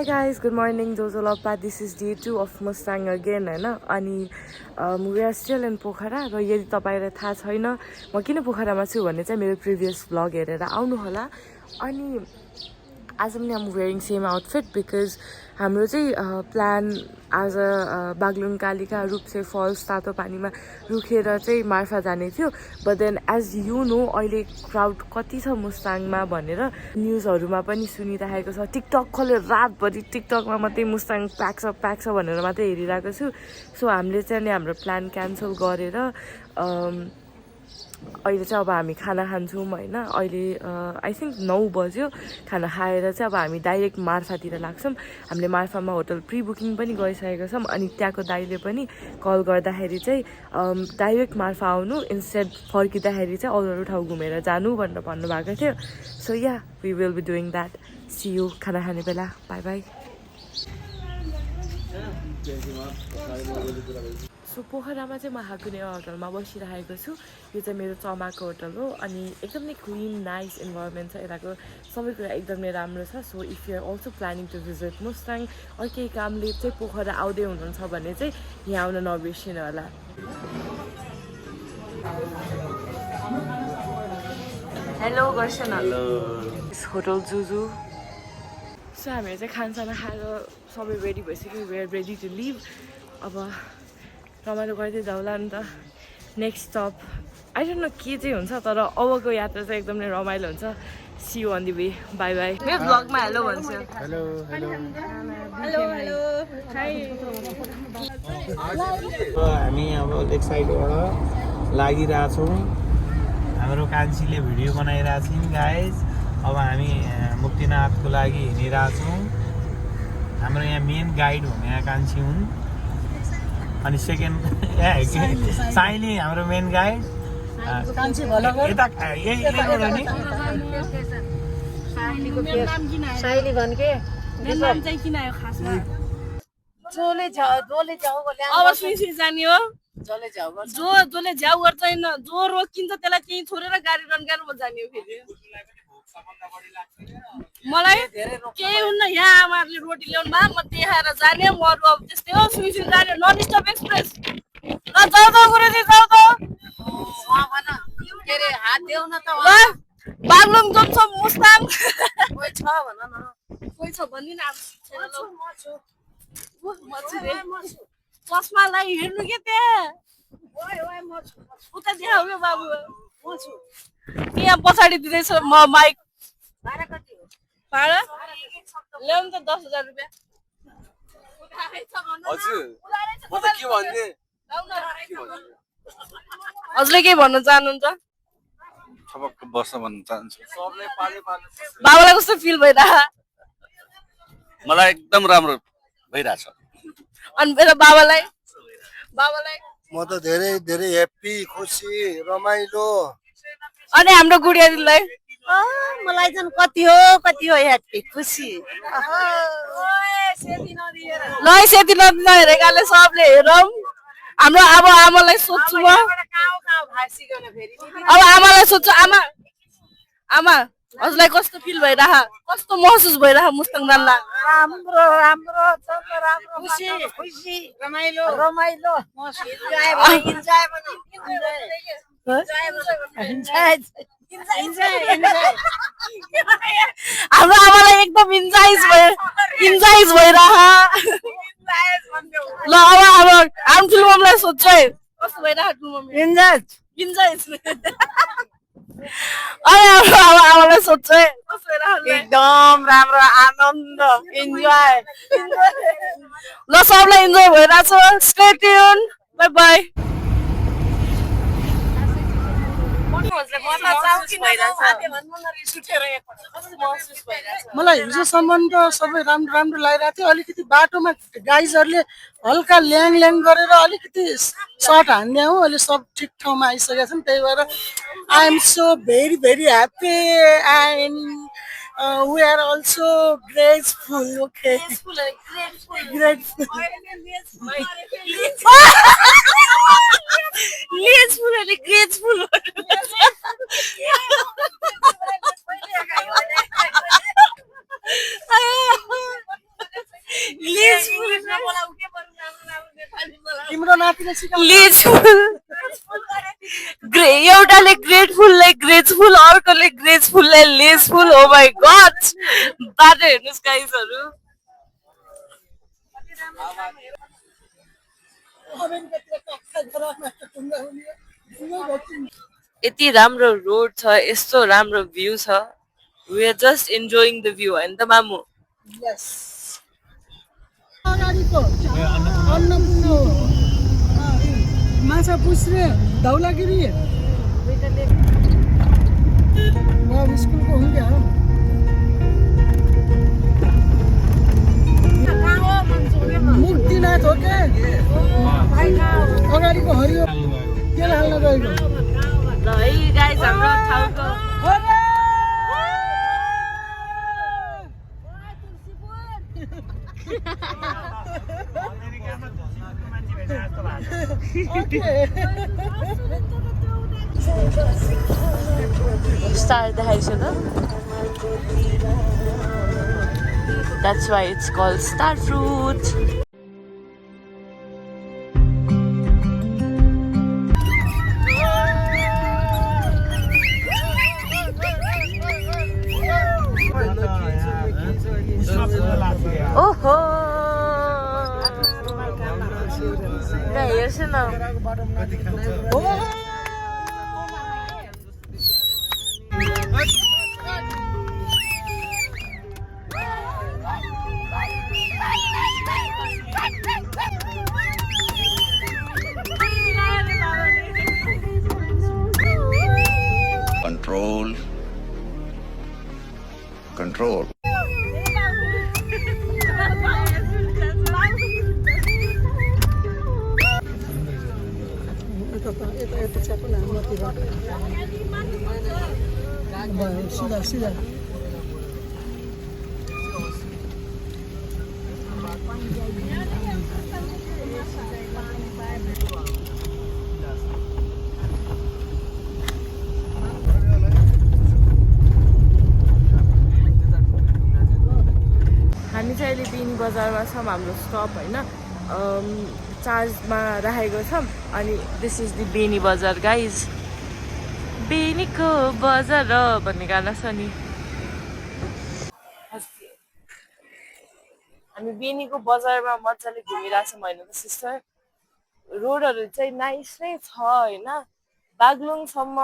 Hi guys, good morning. Jojo Loppa. This is day 2 of Mustang again, हैन अनि we are still in Pokhara र यदि तपाईलाई थाहा छैन म किन पोखरामा छु भन्ने चाहिँ मेरो प्रिभियस भ्लग हेरेर आउनु होला अनि आज पनि I'm wearing same outfit because हाम्रो चाहिँ प्लान आज बागलुङ कालिका रूपसे फल्स तातो पानीमा रुखेर चाहिँ मार्फा जाने थियो but then as you know अहिले क्राउड कति छ मुस्ताङमा भनेर न्युजहरुमा पनि सुनिरहेको छ टिकटक खोलेर रातभरि टिकटकमा मात्रै मुस्ताङ प्याक्स भनेर मात्रै हेरिरहेको छु सो हामीले चाहिँ हाम्रो प्लान क्यान्सल गरेर अहिले चाहिँ अब हामी खाना खान्छौँ हैन अहिले आई थिंक 9 बज्यो खाना खाएर चाहिँ अब हामी डाइरेक्ट मार्फातिर लाग्छौँ हामीले मार्फामा होटल प्री बुकिङ पनि गरिसकेका छौँ अनि त्यहाँको दाइले पनि कल गर्दाखेरि चाहिँ डाइरेक्ट मार्फा आउनु इन्स्टेड फर्किँदाखेरि चाहिँ अरू ठाउँ घुमेर जानु भनेर भन्नुभएको थियो so yeah we will be doing that see you खाना खाने बेला बाई बाई सो पोखरामा चाहिँ म हाकुने होटलमा बसिरहेको छु यो चाहिँ मेरो चमाको होटल हो अनि एकदमै क्लिन नाइस इन्भाइरोमेन्ट छ यताको सबै कुरा एकदमै राम्रो छ so if you are also planning to visit Mustang अरू केही कामले चाहिँ पोखरा आउँदै हुनुहुन्छ भने चाहिँ यहाँ आउन नबिर्सिनु होला हेलो गर्छन हेलो होटल जुजु सो हामीहरू चाहिँ खानसाना खाएर सबै रेडी भइसक्यो we are ready to leave अब रमाइलो गर्दै जाउँला नि त next stop I don't know के चाहिँ हुन्छ तर अबको यात्रा चाहिँ एकदमै रमाइलो हुन्छ see you on the way bye bye मेरो ब्लगमा हेलो भन्छु hello hello hello hello hi हामी अब लेफ्ट साइडबाट लागिरहेछौँ हाम्रो कान्छीले भिडियो बनाइरहेछौँ गाइज अब हामी मुक्तिनाथको लागि हिँडिरहेछौँ हाम्रो यहाँ मेन गाइड हुने यहाँ कान्छी हुन् अनि सेकेन्ड साइली हाम्रो मेन गाइड साइली भन्के नाम चाहिँ किन आयो खासमा अब सुइसुइ जाने हो जसले झ्याउ गर्छ जो रोकिन्छ त्यसलाई त्यही छोडेर गाडी रन्कारमा जाने हो फेरि मलाई केही हुन्न यहाँ आमाहरूले रोटी ल्याउनु भए म देखाएर जाने म अरू अब त्यस्तै हो सुइसुइ जाने नन स्टप एक्सप्रेस ल जाऊ त गुरुजी जाऊ त बागलुङ जान्छ मुस्ताङ कोही छ भनिदिनु अब चस्मालाई हेर्नु के त्यहाँ उता देखाउ बाबु यहाँ पछाडि दिँदैछ म माइक भाडा ल्याउनु त 10,000 रुपियाँ हजुरले के भन्न चाहनुहुन्छ बाबालाई कस्तो फिल भइरहेको मलाई एकदम राम्रो भइरहेछ अनि मेरो बाबालाई म त धेरै धेरै ह्याप्पी खुसी रमाइलो अनि हाम्रो गुडिया दिदीलाई मलाई चाहिँ कति हो ह्याप्पी खुसी ल सेती नहेरेकाले सबले हेरौँ हाम्रो अब आमालाई सोध्छु म अब आमालाई सोध्छु आमा हजुरलाई कस्तो फिल भइरह कस्तो महसुस भइरह मुस्ताङ जान्ला राम्रो खुसी रमाइलो हाम्रो आमालाई एकदम इन्जॉयज भइरह ल अब आम फिल्मलाई सोध्छु है कस्तो भइरह इन्जॉयज अरे आमालाई सोध्छु है कस्तो भइरह एकदम राम्रो आनन्द इन्जॉय ल सबलाई इन्जॉय भइरहेछ स्टे ट्युन बाइ बाइ मलाई हिजोसम्म त सबै राम्रो राम्रो लागिरहेको थियो अलिकति बाटोमा गाइजहरूले हल्का ल्याङ गरेर अलिकति सर्ट हान्ने हो अहिले सब ठिक ठाउँमा आइसकेका छन् त्यही भएर I am so very very happy and we are also grateful. Okay. Grateful. तिम्रो नातिले सिकाउँछ एउटाले ग्रेटफुललाई ग्रेटफुल अर्कोले ग्रेटफुललाई लेसफुल हो माई गॉड बाटो हेर्नुहोस् गाइजहरू यति राम्रो रोड छ यस्तो राम्रो भ्यू छ we are just enjoying the view होइन त मामु यस अगाडिको अन्नपूर्ण हो माछा पुछ्रे धौलागिरी म स्कुलको हुँ क्या मुक्तिनाथ हो क्या अगाडिको हरियो तेल हाल्न गएको ल है गाइज हाम्रो ठाउँको Star देखाइछु त That's why it's called star fruit. ओहो हेर्छु न Control. सीधा सीधा हामी चाहिँ अहिले बेनी बजारमा छौँ हाम्रो स्टप होइन चार्जमा राखेको छौँ अनि दिस इज द बेनी बजार गाइज बेनीको बजार भन्ने गाना छ नि हामी बेनीको बजारमा मजाले घुमिरहेछौँ होइन त सिस्टर रोडहरू चाहिँ नाइस नै छ होइन बागलुङसम्म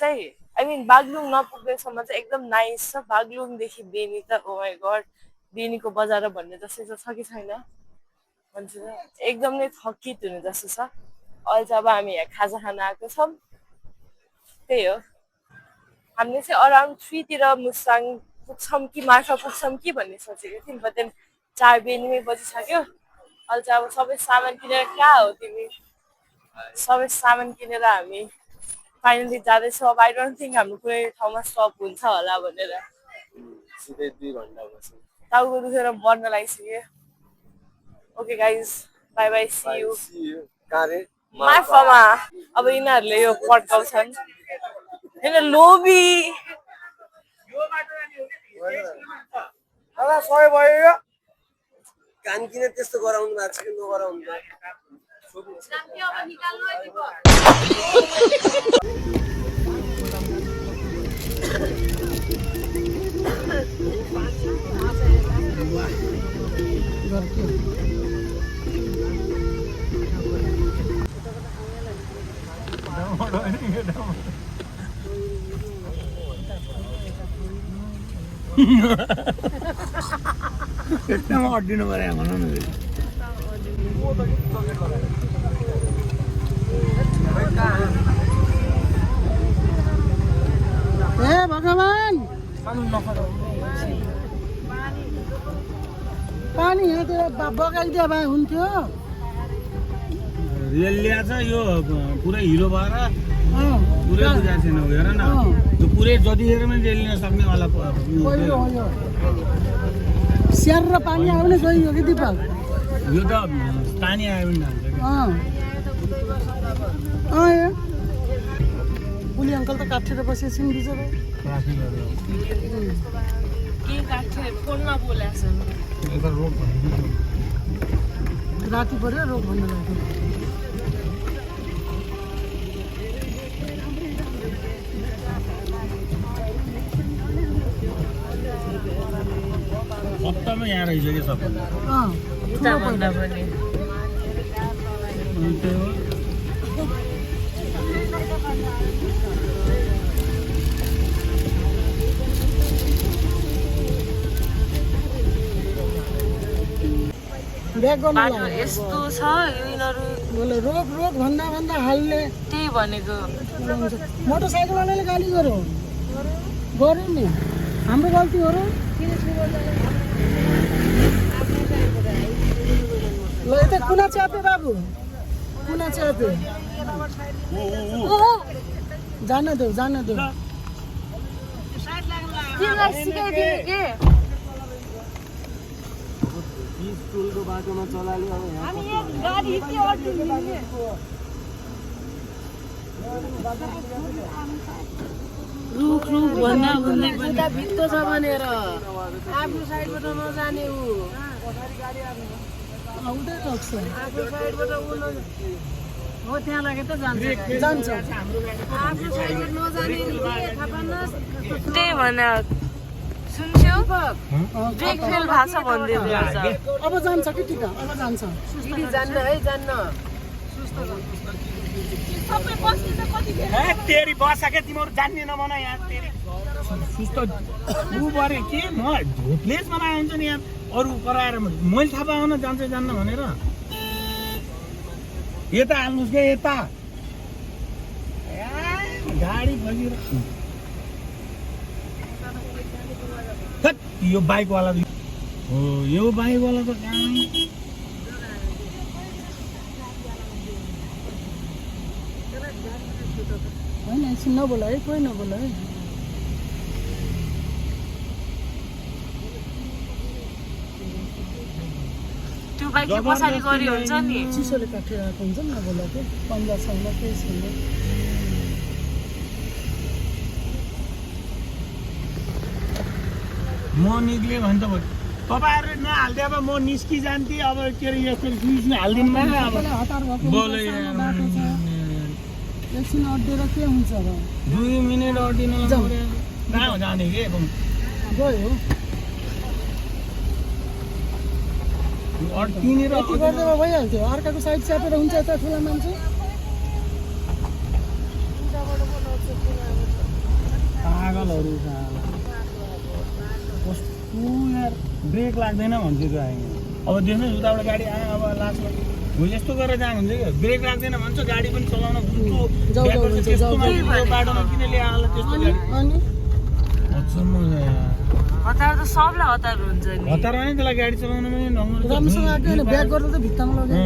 चाहिँ आई मिन बागलुङ नपुग्दैसम्म चाहिँ एकदम नाइस छ बागलुङदेखि बेनी त ओ माई गड बेनीको बजार भन्ने जस्तै छ कि छैन भन्छ एकदम नै थकित हुने जस्तो छ अहिले चाहिँ अब हामी यहाँ खाजा खान आएको छौँ त्यही हो हामीले चाहिँ अराउन्ड 3 तिर मुस्ताङ पुग्छौँ कि मार्फा पुग्छौँ कि भन्ने सोचेको थियौँ बट देन 4 बेनीमै बजिसक्यो अहिले चाहिँ अब सबै सामान किनेर कहाँ हो तिमी सबै सामान किनेर हामी फाइनली जाँदैछौँ अब आई डोन्ट थिङ्क हाम्रो कुनै ठाउँमा स्टप हुन्छ होला भनेर सिधै 2 घण्टा बस्यो टाउको दुखेर मर्न लागिसक्यो okay guys bye bye see you मार्फामा अब यिनीहरूले यो पड्काउँछन् होइन लोभी कान किन त्यस्तो गराउनु भएको छ कि नगराउनु एकदम अड्डिनु पर्यो भनौँ न हे भगवान पानी यहाँतिर बगाइदिए भए हुन्थ्यो रेल ल्याएछ यो पुरै हिरो भएर पुरै बुझाएको छैन हेर न त्यो पुरै जतिखेर पनि रेल लिन सक्नेवाला स्याहार र पानी आउने गयो कि दिपक यो त पानी आयो भने पुली अङ्कल त काटेर बसेछन् बिचरा के काट्थे कोल्न बोलाछन् यता रोग भन्नु राति पर्यो रोग भन्नु लाग्यो सप्ताहमा यहाँ रहिसक्यो सबै उता भन्दा पनि ब्याग गर्नु बाटो यस्तो छ यिनीहरू रोग रोग भन्दा भन्दा हाल्ने त्यही भनेको मोटरसाइकलवालाले गाली गर्यो नि हाम्रो गल्ती हो र ल यता कुना च्यापे बाबु कुना च्यापे जान देऊ तिमीलाई सिकाइदिनु के स्कुलको बाटोमा चलाल्यो अब यहाँ गाडी के अड्किने रुख भन्दा भन्दै उता भित्तो छ भनेर आफ्नो साइडबाट नजाने ऊ आउँदै लाग्छ आफ्नो साइडबाट ऊ हो त्यहाँ लागे त जान्छ जान्छ आफ्नो साइडबाट नजाने नि के थाहा पाउनुहोस् त्यही भने सुन्थ्यौ ब्रेक फेल भएको छ भन्दै रहेछ अब जान्छ कि टिका अब जान्छ दिदी जान्न है जान्न सबै बस्ने चाहिँ कति बेर तेरी बसा के तिमीहरू जान्ने नबना यहाँ तेरी सुस्त ऊ गरे के म झोप्लेस बनाए हुन्छ नि यहाँ अरू कराएर मैले थाहा पाउन जान्छ जान्न भनेर यता हाल्नुहोस् क्या यता गाडी बगिर यो बाइकवाला हो यो बाइकवाला त कहाँ होइन एकछिन नबोला है कोही नबोला है त्यो बाइक पछाडि गरी हुन्छ नि चिसोले काटिरहेको हुन्छ नि नबोला त्यो पन्जा छैन केही छैन म निक्लेँ भने त भयो तपाईँहरू नहाल्दै अब म निस्किजान्थेँ अब के अरे यस्तो स्विच हालिदिनु भएन अब हतार भएको बोलो एकछिन अड्डेर के हुन्छ र 2 मिनट अड्डिन कहाँ जाने के गयो अड्किनेर यति गर्दैमा भइहाल्थ्यो अर्काको साइड च्यापेर हुन्छ यता ठुला मान्छे पागलहरू कस्तो यार ब्रेक लाग्दैन भन्छु त्यो आयो अब देख्नुहोस् उताबाट गाडी आयो अब लास्टमा हो यस्तो गरेर जानुहुन्छ क्या ब्रेक लाग्दैन भन्छ गाडी पनि चलाउन बाटोमा किन ल्याएर त्यस्तो गाडी अनि हतार त सबलाई हतार हुन्छ नि हतार भने त्यसलाई गाडी चलाउन पनि राम्रोसँग आएको होइन ब्याक गरेर त भित्तामा लग्यो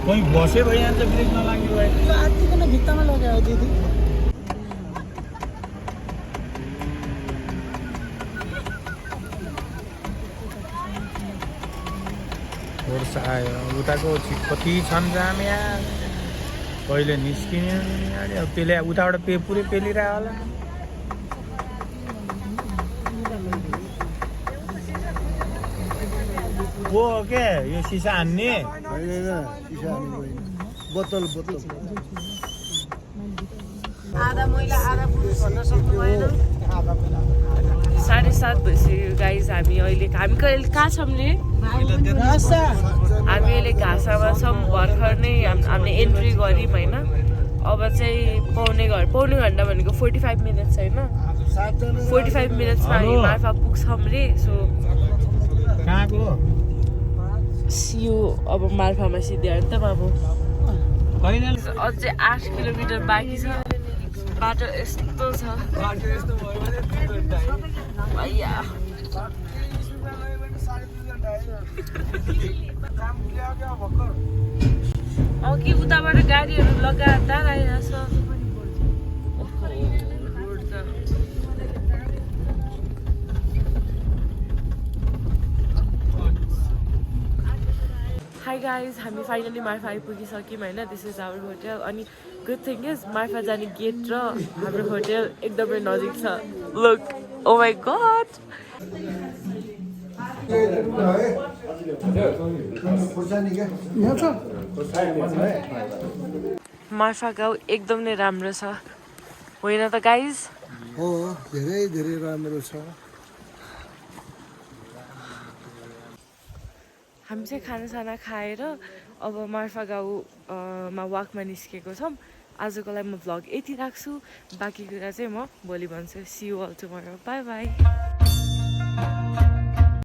कोही बस्यो भयो यहाँ त ब्रेक नलाग्यो भाइ आत्तिकन भित्तामा लगायो दिदी फोर्स आयो उताको कति छन् जाम यहाँ कहिले निस्किने गाडी अब त्यसले उताबाट पुरै पेलिरह्यो होला हो के यो सिसा हान्ने बोतल आधा महिला आधा पुरुष भन्न सक्नु भएन 7:30 भइसक्यो गाइज हामी अहिले कहाँ छौँ नि हामी अहिले घाँसामा छौँ भर्खर नै हामीले एन्ट्री गऱ्यौँ होइन अब चाहिँ पाउने घन्टा भनेको 45 मिनट्स होइन 45 मिनट्समा हामी मार्फा पुग्छौँ रे सो कहाँको सियो अब मार्फामा सिध्यो नि त बाबु होइन अझै 8 किलोमिटर बाँकी छ बाटो यस्तो छ भैया अघि उताबाट गाडीहरू लगातार आइरहेछ हाई गाइज हामी फाइनली मार्फा आइपुगिसक्यौँ होइन दिस इज आवर होटल अनि गुड थिङ इज मार्फा जाने गेट र हाम्रो होटेल एकदमै नजिक छ look oh my God Marpha गाउँ एकदम नै राम्रो छ होइन त गाइज हो धेरै धेरै राम्रो छ हामी चाहिँ खानासाना खाएर अब मार्फा गाउँमा वाकमा निस्केको छौँ आजको लागि म भ्लग यति राख्छु बाँकी कुरा चाहिँ म भोलि भन्छु see you all tomorrow bye by